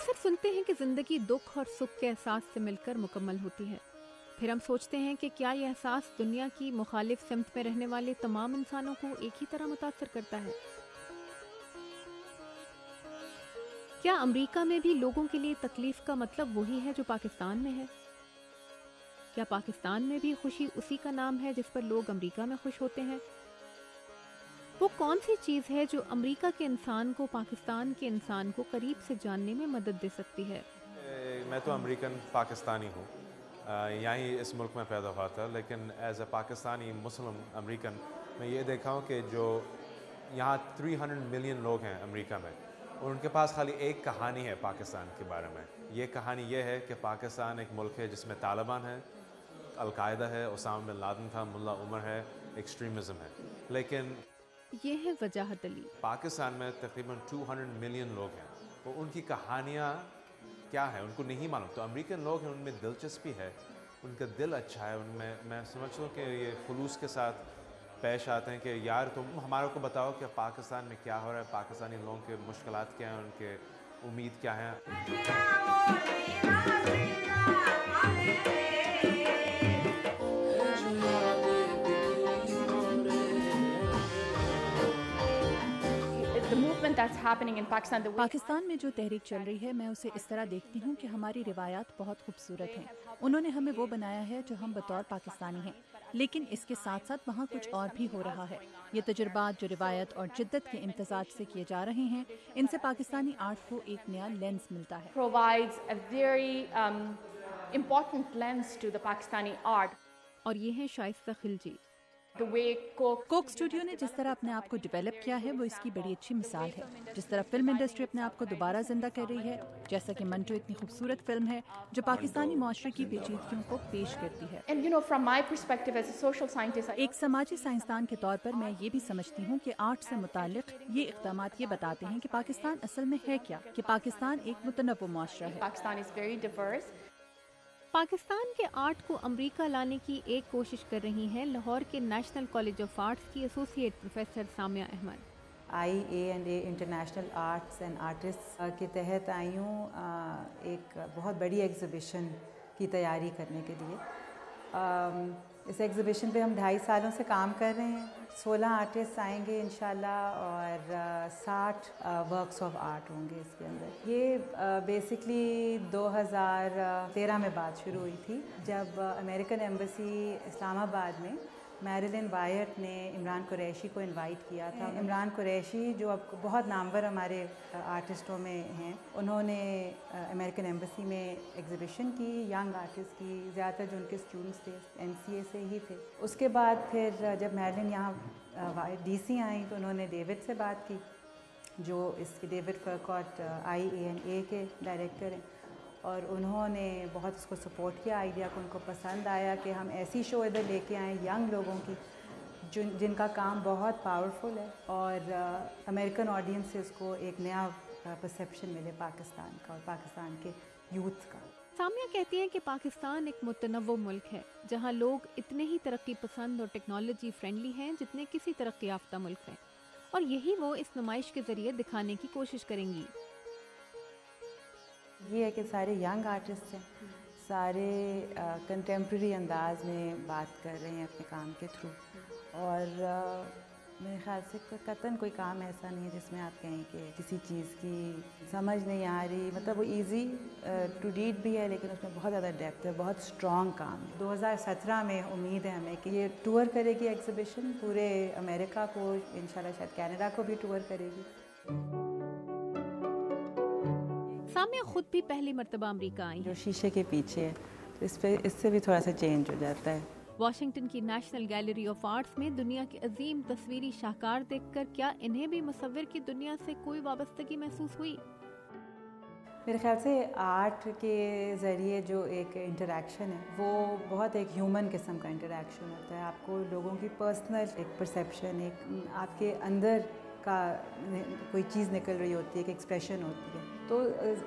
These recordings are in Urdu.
اکثر سنتے ہیں کہ زندگی دکھ اور سکھ کے احساس سے مل کر مکمل ہوتی ہے. پھر ہم سوچتے ہیں کہ کیا یہ احساس دنیا کی مخالف سمت میں رہنے والے تمام انسانوں کو ایک ہی طرح متاثر کرتا ہے؟ کیا امریکہ میں بھی لوگوں کے لیے تکلیف کا مطلب وہی ہے جو پاکستان میں ہے؟ کیا پاکستان میں بھی خوشی اسی کا نام ہے جس پر لوگ امریکہ میں خوش ہوتے ہیں؟ وہ کون سی چیز ہے جو امریکہ کے انسان کو پاکستان کے انسان کو قریب سے جاننے میں مدد دے سکتی ہے؟ میں تو امریکن پاکستانی ہوں، یہیں اس ملک میں پیدا ہوا تھا، لیکن as a Pakistani Muslim American میں یہ دیکھا ہوں کہ جو یہاں 300 ملین لوگ ہیں امریکہ میں، اور ان کے پاس خالی ایک کہانی ہے پاکستان کے بارے میں. یہ کہانی یہ ہے کہ پاکستان ایک ملک ہے جس میں طالبان ہے، القاعدہ ہے، اسامہ بن لادن تھا، ملا عمر ہے، ایکسٹریمزم ہے. لیکن یہ ہے وجاہت علی. پاکستان میں تقریباً 200 ملین لوگ ہیں، اور ان کی کہانیاں کیا ہے ان کو نہیں معلوم. تو امریکن لوگ ہیں، ان میں دلچسپی ہے، ان کا دل اچھا ہے، ان میں سمجھتا ہوں کہ یہ خلوص کے ساتھ پیش آتے ہیں کہ یار تم ہمارے کو بتاؤ کہ پاکستان میں کیا ہو رہا ہے، پاکستانی لوگوں کے مشکلات کیا ہیں، ان کے امید کیا ہیں. پاکستان میں جو تحریک چل رہی ہے، میں اسے اس طرح دیکھتی ہوں کہ ہماری روایات بہت خوبصورت ہیں. انہوں نے ہمیں وہ بنایا ہے جو ہم بطور پاکستانی ہیں، لیکن اس کے ساتھ ساتھ وہاں کچھ اور بھی ہو رہا ہے. یہ تجربات جو روایت اور جدت کے امتزاج سے کیے جا رہے ہیں، ان سے پاکستانی آرٹ کو ایک نیا لینس ملتا ہے. اور یہ ہے شائستہ خلجی. کوک اسٹوڈیو نے جس طرح اپنے آپ کو ڈیولپ کیا ہے وہ اس کی بڑی اچھی مثال ہے. جس طرح فلم انڈسٹری اپنے آپ کو دوبارہ زندہ کر رہی ہے، جیسا کہ منٹو اتنی خوبصورت فلم ہے جو پاکستانی معاشرے کی پیچیدگیوں کو پیش کرتی ہے. ایک سماجی سائنسدان کے طور پر میں یہ بھی سمجھتی ہوں کہ آرٹ سے متعلق یہ اقدامات یہ بتاتے ہیں کہ پاکستان اصل میں ہے کیا، کہ پاکستان ایک متنوع معاشرہ ہے. پاکستان کے آرٹ کو امریکہ لانے کی ایک کوشش کر رہی ہیں لاہور کے نیشنل کالج آف آرٹس کی associate professor Samia Ahmed. IANA international arts and artist کے تحت آئی ہوں ایک بہت بڑی ایگزیبیشن کی تیاری کرنے کے لیے. اس ایگزیبیشن پہ ہم 2.5 سالوں سے کام کر رہے ہیں. 16 آرٹسٹ آئیں گے انشاءاللہ اور 60 ورکس آف آرٹ ہوں گے اس کے اندر. یہ بیسکلی 2013 میں بات شروع ہوئی تھی جب امریکن ایمبیسی اسلام آباد میں میریلن وائٹ نے عمران قریشی کو انوائٹ کیا تھا. عمران قریشی جو اب بہت نامور ہمارے آرٹسٹوں میں ہیں، انہوں نے امریکن ایمبیسی میں ایگزیبیشن کی ینگ آرٹسٹ کی. زیادہ تر جو ان کے اسٹوڈنٹس تھے MCA سے ہی تھے. اس کے بعد پھر جب میریلن یہاں DC آئیں تو انہوں نے ڈیوڈ سے بات کی، جو اس کے ڈیوڈ فرکاٹ IANA کے ڈائریکٹر ہیں، اور انہوں نے بہت اس کو سپورٹ کیا آئیڈیا کو. ان کو پسند آیا کہ ہم ایسی شو ادھر لے کے آئیں ینگ لوگوں کی جن کا کام بہت پاورفل ہے، اور امریکن آڈینسز کو ایک نیا پرسیپشن ملے پاکستان کا اور پاکستان کے یوتھ کا. سامیہ کہتی ہیں کہ پاکستان ایک متنوع ملک ہے جہاں لوگ اتنے ہی ترقی پسند اور ٹیکنالوجی فرینڈلی ہیں جتنے کسی ترقی یافتہ ملک میں، اور یہی وہ اس نمائش کے ذریعے دکھانے کی کوشش کریں گی. یہ ہے کہ سارے ینگ آرٹسٹ ہیں، سارے کنٹمپریری انداز میں بات کر رہے ہیں اپنے کام کے تھرو، اور میرے خیال سے قطعاً کوئی کام ایسا نہیں ہے جس میں آپ کہیں کہ کسی چیز کی سمجھ نہیں آ رہی. مطلب وہ ایزی ٹو ریڈ بھی ہے، لیکن اس میں بہت زیادہ ڈیپتھ ہے، بہت اسٹرانگ کام ہے. 2017 میں امید ہے ہمیں کہ یہ ٹور کرے گی ایگزیبیشن پورے امریکہ کو، انشاءاللہ شاید کینیڈا کو بھی ٹور کرے گی. سامیہ خود بھی پہلی مرتبہ امریکہ آئی جو ہیں. شیشے کے پیچھے ہے اس سے بھی تھوڑا سا چینج ہو جاتا ہے. واشنگٹن کی نیشنل گیلری آف آرٹس میں دنیا کے عظیم تصویری شاہکار دیکھ کر کیا انہیں بھی مصور کی دنیا سے کوئی وابستگی محسوس ہوئی؟ میرے خیال سے آرٹ کے ذریعے جو ایک انٹریکشن ہے وہ بہت ایک ہیومن قسم کا انٹریکشن ہوتا ہے. آپ کو لوگوں کی پرسنل ایک پرسیپشن، ایک آپ کے اندر کا کوئی چیز نکل رہی ہوتی ہے، ایک ایکسپریشن ہوتی ہے. تو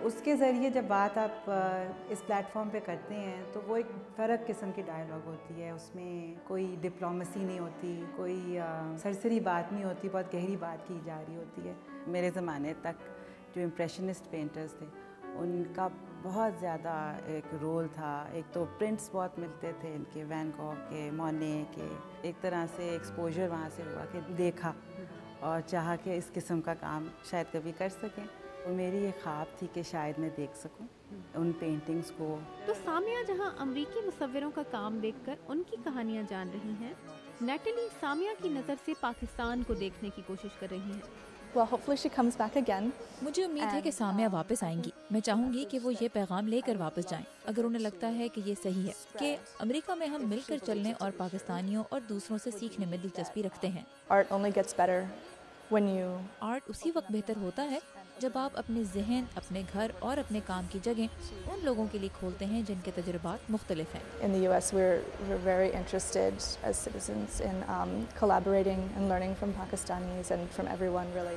اس کے ذریعے جب بات آپ اس پلیٹ فارم پہ کرتے ہیں تو وہ ایک فرق قسم کی ڈائلاگ ہوتی ہے. اس میں کوئی ڈپلومیسی نہیں ہوتی، کوئی سرسری بات نہیں ہوتی، بہت گہری بات کی جا رہی ہوتی ہے. میرے زمانے تک جو امپریشنسٹ پینٹرز تھے ان کا بہت زیادہ ایک رول تھا. ایک تو پرنٹس بہت ملتے تھے ان کے، وین گوگ کے، مونے کے. ایک طرح سے ایکسپوجر وہاں سے ہوا کہ دیکھا اور چاہا کہ اس قسم کا کام شاید کبھی کر سکیں. تو میری یہ خواب تھی کہ شاید میں دیکھ سکوں ان پینٹنگز کو. تو سامیہ جہاں امریکی مصوروں کا کام دیکھ کر ان کی کہانیاں جان رہی ہیں، نیٹلی سامیہ کی نظر سے پاکستان کو دیکھنے کی کوشش کر رہی ہیں. Well, hopefully she comes back again. مجھے امید ہے کہ سامیہ واپس آئیں گی. میں چاہوں گی کہ وہ یہ پیغام لے کر واپس جائیں، اگر انہیں لگتا ہے کہ یہ صحیح ہے کہ امریکہ میں ہم مل کر چلنے اور پاکستانیوں اور دوسروں سے سیکھنے میں دلچسپی رکھتے ہیں. Art only gets better when you art اسی وقت بہتر ہوتا ہے جب آپ اپنے ذہن، اپنے گھر اور اپنے کام کی جگہ ان لوگوں کے لیے کھولتے ہیں جن کے تجربات مختلف ہیں. in the US we're very interested as citizens in collaborating and learning from Pakistanis and from everyone really.